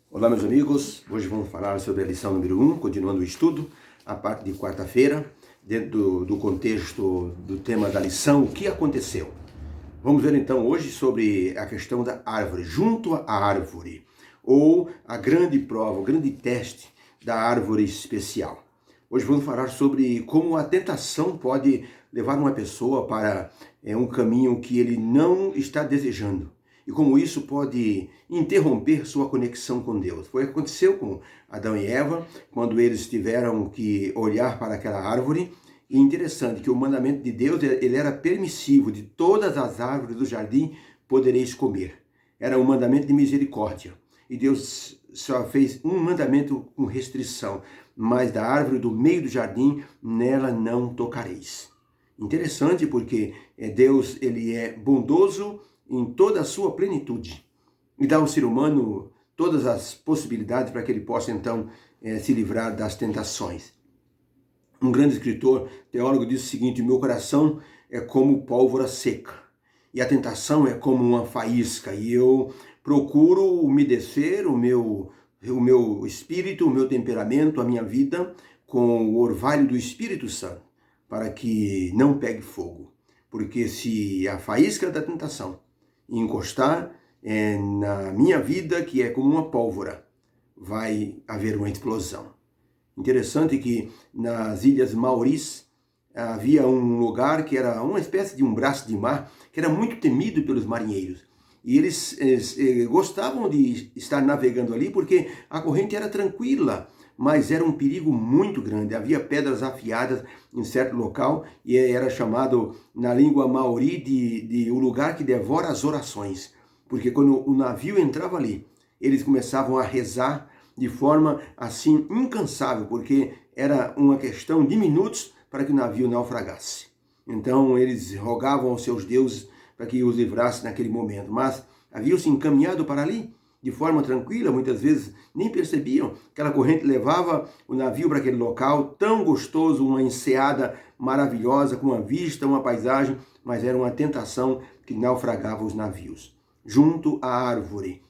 Olá, meus amigos. Hoje vamos falar sobre a lição número 1, continuando o estudo, a parte de quarta-feira, dentro do contexto do tema da lição, o que aconteceu. Vamos ver então hoje sobre a questão da árvore, junto à árvore, ou a grande prova, o grande teste da árvore especial. Hoje vamos falar sobre como a tentação pode levar uma pessoa para um caminho que ele não está desejando. E como isso pode interromper sua conexão com Deus. Foi o que aconteceu com Adão e Eva, quando eles tiveram que olhar para aquela árvore. E interessante que o mandamento de Deus, ele era permissivo, de todas as árvores do jardim podereis comer. Era um mandamento de misericórdia. E Deus só fez um mandamento com restrição, mas da árvore do meio do jardim, nela não tocareis. Interessante porque Deus, ele é bondoso em toda a sua plenitude e dá ao ser humano todas as possibilidades para que ele possa então se livrar das tentações. Um grande escritor, teólogo, disse o seguinte: meu coração é como pólvora seca e a tentação é como uma faísca, e eu procuro umedecer o meu espírito, o meu temperamento, a minha vida com o orvalho do Espírito Santo, para que não pegue fogo. Porque se a faísca da tentação encostar na minha vida, que é como uma pólvora, vai haver uma explosão. Interessante que nas Ilhas Mauris havia um lugar que era uma espécie de um braço de mar, que era muito temido pelos marinheiros. E eles gostavam de estar navegando ali porque a corrente era tranquila, mas era um perigo muito grande. Havia pedras afiadas em certo local e era chamado na língua maori de o lugar que devora as orações. Porque quando o navio entrava ali, eles começavam a rezar de forma assim incansável, porque era uma questão de minutos para que o navio naufragasse. Então eles rogavam aos seus deuses para que os livrasse naquele momento, mas haviam se encaminhado para ali de forma tranquila, muitas vezes nem percebiam. Aquela corrente levava o navio para aquele local tão gostoso, uma enseada maravilhosa, com uma vista, uma paisagem, mas era uma tentação que naufragava os navios. Junto à árvore,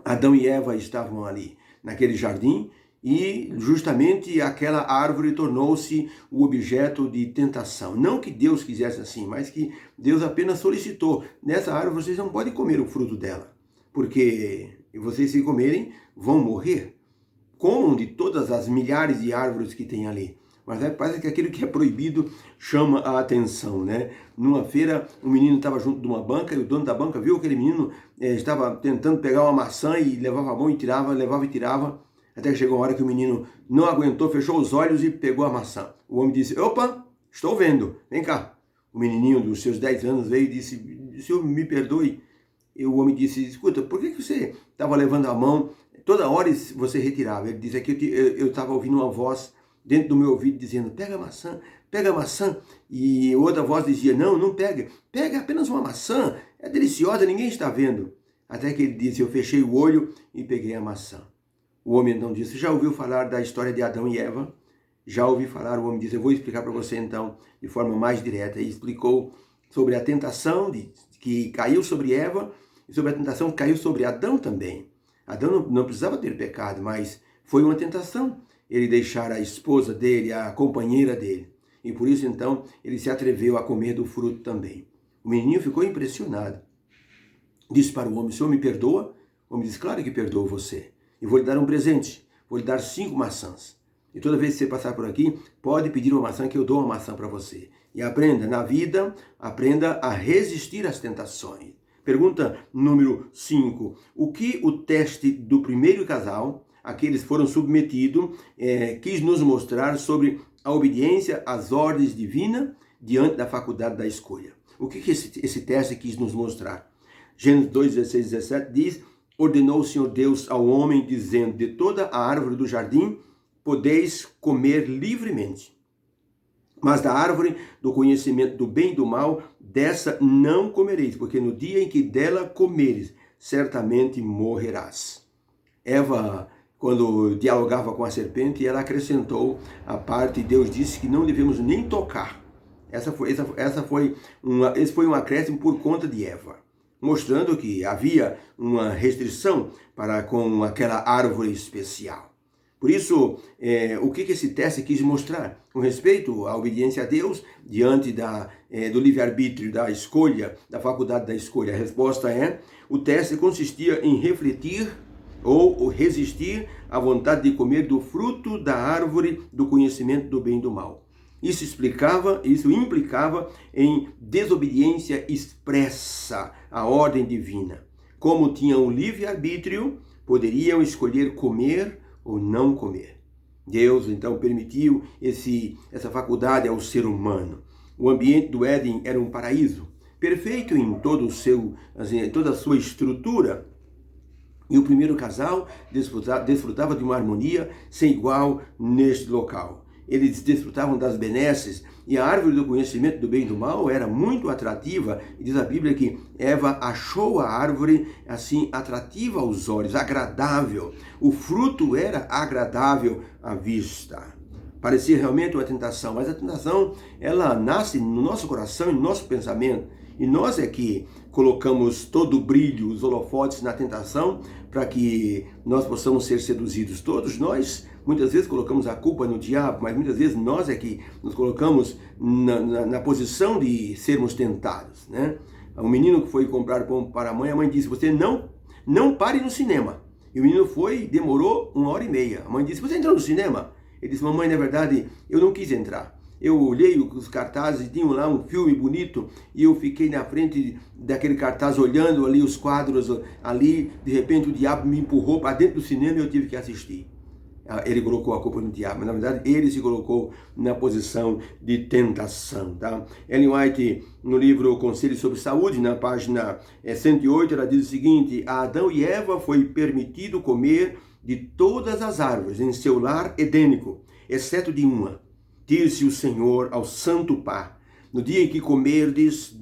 Adão e Eva estavam ali, naquele jardim, e justamente aquela árvore tornou-se o objeto de tentação. Não que Deus quisesse assim, mas que Deus apenas solicitou: nessa árvore vocês não podem comer o fruto dela, porque vocês, se comerem, vão morrer. Comam de todas as milhares de árvores que tem ali. Mas parece que aquilo que é proibido chama a atenção, né? Numa feira, um menino estava junto de uma banca e o dono da banca viu aquele menino estava tentando pegar uma maçã e levava a mão e tirava, levava e tirava, até que chegou uma hora que o menino não aguentou, fechou os olhos e pegou a maçã. O homem disse: opa, estou vendo, vem cá. O menininho dos seus 10 anos veio e disse: senhor, me perdoe. E o homem disse: escuta, por que você estava levando a mão, toda hora você retirava? Ele disse: é que eu estava ouvindo uma voz dentro do meu ouvido dizendo: pega a maçã, pega a maçã. E outra voz dizia: não, não pega, pega apenas uma maçã, é deliciosa, ninguém está vendo. Até que ele disse: eu fechei o olho e peguei a maçã. O homem então disse: já ouviu falar da história de Adão e Eva? Já ouvi falar. O homem disse: eu vou explicar para você então de forma mais direta. E explicou sobre a tentação que caiu sobre Eva e sobre a tentação que caiu sobre Adão também. Adão não precisava ter pecado, mas foi uma tentação ele deixar a esposa dele, a companheira dele. E por isso então ele se atreveu a comer do fruto também. O menininho ficou impressionado. Disse para o homem: o senhor me perdoa? O homem disse: claro que perdoo você. E vou lhe dar um presente. Vou lhe dar 5 maçãs. E toda vez que você passar por aqui, pode pedir uma maçã que eu dou uma maçã para você. E aprenda na vida, aprenda a resistir às tentações. Pergunta número 5. O que o teste do primeiro casal, aqueles foram submetidos, quis nos mostrar sobre a obediência às ordens divinas diante da faculdade da escolha? O que esse teste quis nos mostrar? Gênesis 2, 16 e 17 diz: ordenou o Senhor Deus ao homem, dizendo: de toda a árvore do jardim podeis comer livremente, mas da árvore do conhecimento do bem e do mal, dessa não comereis, porque no dia em que dela comeres, certamente morrerás. Eva, quando dialogava com a serpente, ela acrescentou a parte: Deus disse que não devemos nem tocar. Esse foi um acréscimo por conta de Eva. mostrando que havia uma restrição para com aquela árvore especial. Por isso, o que esse teste quis mostrar? Com respeito à obediência a Deus, diante do livre-arbítrio, da escolha, da faculdade da escolha. A resposta é, o teste consistia em refletir ou resistir à vontade de comer do fruto da árvore do conhecimento do bem e do mal. Isso implicava em desobediência expressa à ordem divina. Como tinham livre-arbítrio, poderiam escolher comer ou não comer. Deus, então, permitiu essa faculdade ao ser humano. O ambiente do Éden era um paraíso, perfeito em toda a sua estrutura. E o primeiro casal desfrutava de uma harmonia sem igual neste local. Eles desfrutavam das benesses, e a árvore do conhecimento do bem e do mal era muito atrativa. E diz a Bíblia que Eva achou a árvore assim atrativa aos olhos, agradável. O fruto era agradável à vista. Parecia realmente uma tentação, mas a tentação, ela nasce no nosso coração e no nosso pensamento. E nós é que colocamos todo o brilho, os holofotes na tentação, para que nós possamos ser seduzidos. Todos nós, muitas vezes, colocamos a culpa no diabo, mas muitas vezes nós é que nos colocamos na posição de sermos tentados, né? Um menino que foi comprar pão para a mãe disse, você não pare no cinema. E o menino demorou 1h30. A mãe disse, você entrou no cinema? Ele disse, mamãe, na verdade, eu não quis entrar. Eu olhei os cartazes e tinham lá um filme bonito e eu fiquei na frente daquele cartaz olhando ali os quadros ali. De repente o diabo me empurrou para dentro do cinema e eu tive que assistir. Ele colocou a culpa no diabo, mas na verdade ele se colocou na posição de tentação. Tá? Ellen White, no livro Conselho sobre Saúde, na página 108, ela diz o seguinte, a Adão e Eva foi permitido comer de todas as árvores em seu lar edênico, exceto de uma. Disse o Senhor ao santo par, no dia em que comerdes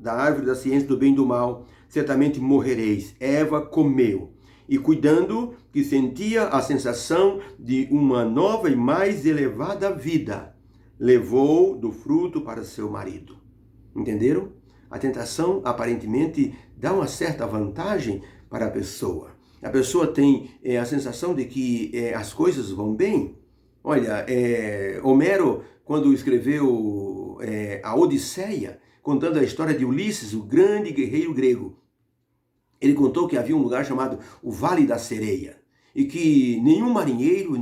da árvore da ciência do bem e do mal, certamente morrereis. Eva comeu, e cuidando que sentia a sensação de uma nova e mais elevada vida, levou do fruto para seu marido. Entenderam? A tentação aparentemente dá uma certa vantagem para a pessoa. A pessoa tem a sensação de que as coisas vão bem. Olha, Homero, quando escreveu a Odisseia, contando a história de Ulisses, o grande guerreiro grego, ele contou que havia um lugar chamado o Vale da Sereia, e que nenhum marinheiro,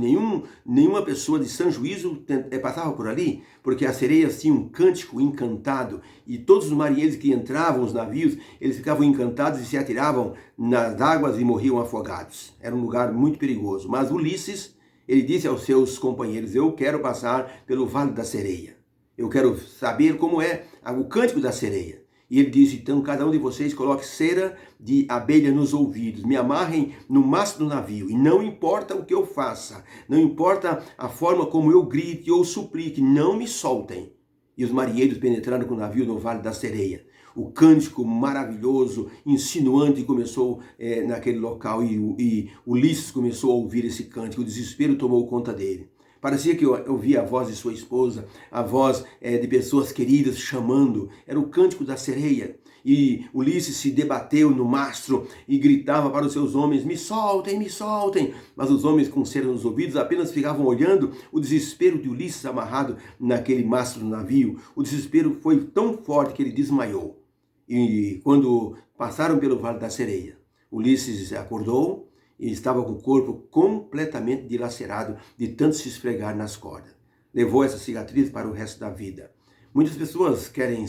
nenhuma pessoa de sã juízo passava por ali, porque as sereias tinham um cântico encantado, e todos os marinheiros que entravam nos navios, eles ficavam encantados e se atiravam nas águas e morriam afogados. Era um lugar muito perigoso, mas Ulisses, ele disse aos seus companheiros, eu quero passar pelo Vale da Sereia. Eu quero saber como é o cântico da sereia. E ele disse, então cada um de vocês coloque cera de abelha nos ouvidos, me amarrem no mastro do navio, e não importa o que eu faça, não importa a forma como eu grite ou suplique, não me soltem. E os marinheiros penetraram com o navio no Vale da Sereia. O cântico maravilhoso, insinuante começou naquele local e Ulisses começou a ouvir esse cântico, o desespero tomou conta dele. Parecia que eu ouvia a voz de sua esposa, a voz de pessoas queridas chamando, era o cântico da sereia. E Ulisses se debateu no mastro e gritava para os seus homens, me soltem, me soltem. Mas os homens com cera nos ouvidos apenas ficavam olhando o desespero de Ulisses amarrado naquele mastro do navio. O desespero foi tão forte que ele desmaiou. E quando passaram pelo Vale da Sereia, Ulisses acordou e estava com o corpo completamente dilacerado de tanto se esfregar nas cordas. Levou essa cicatriz para o resto da vida. Muitas pessoas querem,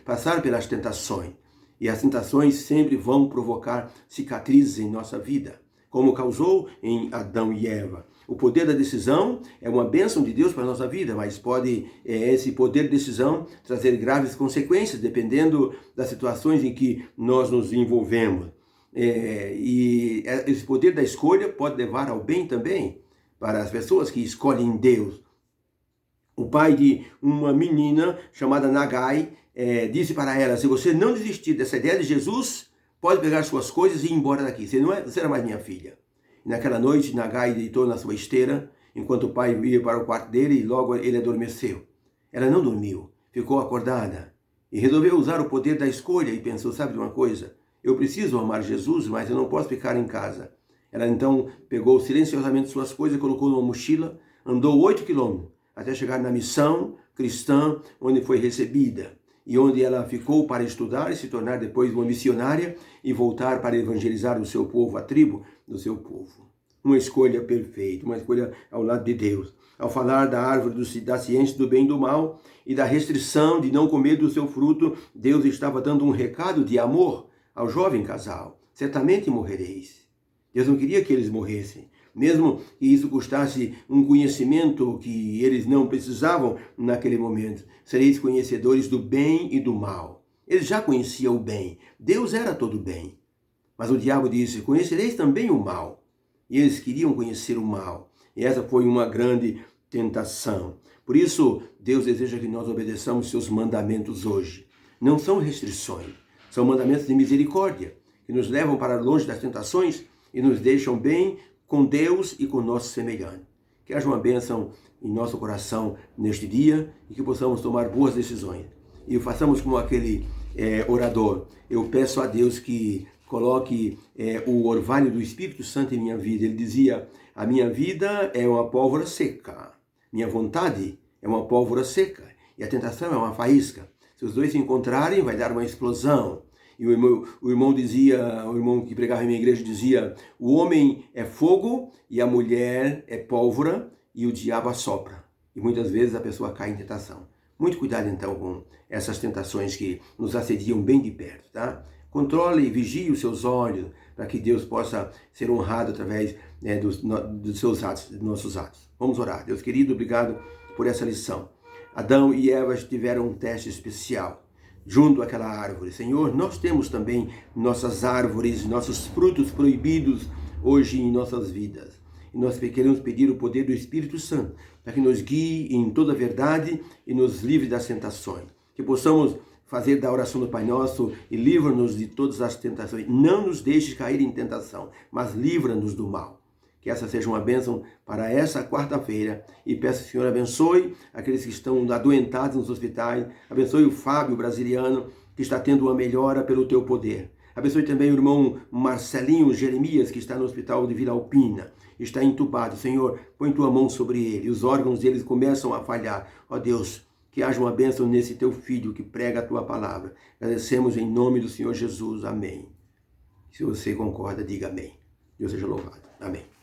passar pelas tentações. E as tentações sempre vão provocar cicatrizes em nossa vida, como causou em Adão e Eva. O poder da decisão é uma bênção de Deus para a nossa vida, mas pode esse poder de decisão trazer graves consequências, dependendo das situações em que nós nos envolvemos. E esse poder da escolha pode levar ao bem também, para as pessoas que escolhem Deus. O pai de uma menina chamada Nagai disse para ela, se você não desistir dessa ideia de Jesus, pode pegar suas coisas e ir embora daqui, você não será mais minha filha. E naquela noite, Nagai deitou na sua esteira, enquanto o pai ia para o quarto dele e logo ele adormeceu. Ela não dormiu, ficou acordada E resolveu usar o poder da escolha e pensou, sabe de uma coisa? Eu preciso amar Jesus, mas eu não posso ficar em casa. Ela então pegou silenciosamente suas coisas, colocou numa mochila, andou 8 quilômetros até chegar na missão cristã, onde foi recebida e onde ela ficou para estudar e se tornar depois uma missionária e voltar para evangelizar o seu povo, a tribo do seu povo. Uma escolha perfeita, uma escolha ao lado de Deus. Ao falar da árvore da ciência do bem e do mal e da restrição de não comer do seu fruto, Deus estava dando um recado de amor ao jovem casal. Certamente morrereis. Deus não queria que eles morressem, mesmo que isso custasse um conhecimento que eles não precisavam naquele momento. Sereis conhecedores do bem e do mal. Eles já conheciam o bem. Deus era todo bem. Mas o diabo disse, conhecereis também o mal. E eles queriam conhecer o mal. E essa foi uma grande tentação. Por isso, Deus deseja que nós obedeçamos seus mandamentos hoje. Não são restrições, são mandamentos de misericórdia, que nos levam para longe das tentações e nos deixam bem com Deus e com nosso semelhante. Que haja uma bênção em nosso coração neste dia e que possamos tomar boas decisões. E façamos como aquele orador. Eu peço a Deus que coloque o orvalho do Espírito Santo em minha vida. Ele dizia, a minha vida é uma pólvora seca. Minha vontade é uma pólvora seca. E a tentação é uma faísca. Se os dois se encontrarem, vai dar uma explosão. E o irmão que pregava em minha igreja dizia, o homem é fogo e a mulher é pólvora e o diabo assopra. E muitas vezes a pessoa cai em tentação. Muito cuidado então com essas tentações que nos assediam bem de perto, tá? Controle e vigie os seus olhos para que Deus possa ser honrado através dos seus atos, dos nossos atos. Vamos orar. Deus querido, obrigado por essa lição. Adão e Eva tiveram um teste especial junto àquela árvore. Senhor, nós temos também nossas árvores, nossos frutos proibidos hoje em nossas vidas. E nós queremos pedir o poder do Espírito Santo para que nos guie em toda a verdade e nos livre das tentações. Que possamos fazer da oração do Pai Nosso e livra-nos de todas as tentações. Não nos deixes cair em tentação, mas livra-nos do mal. Que essa seja uma bênção para essa quarta-feira. E peço que o Senhor abençoe aqueles que estão adoentados nos hospitais. Abençoe o Fábio, brasiliano, que está tendo uma melhora pelo teu poder. Abençoe também o irmão Marcelinho Jeremias, que está no hospital de Vila Alpina. Está entubado. Senhor, põe tua mão sobre ele. Os órgãos deles começam a falhar. Ó Deus, que haja uma bênção nesse teu filho que prega a tua palavra. Agradecemos em nome do Senhor Jesus. Amém. Se você concorda, diga amém. Deus seja louvado. Amém.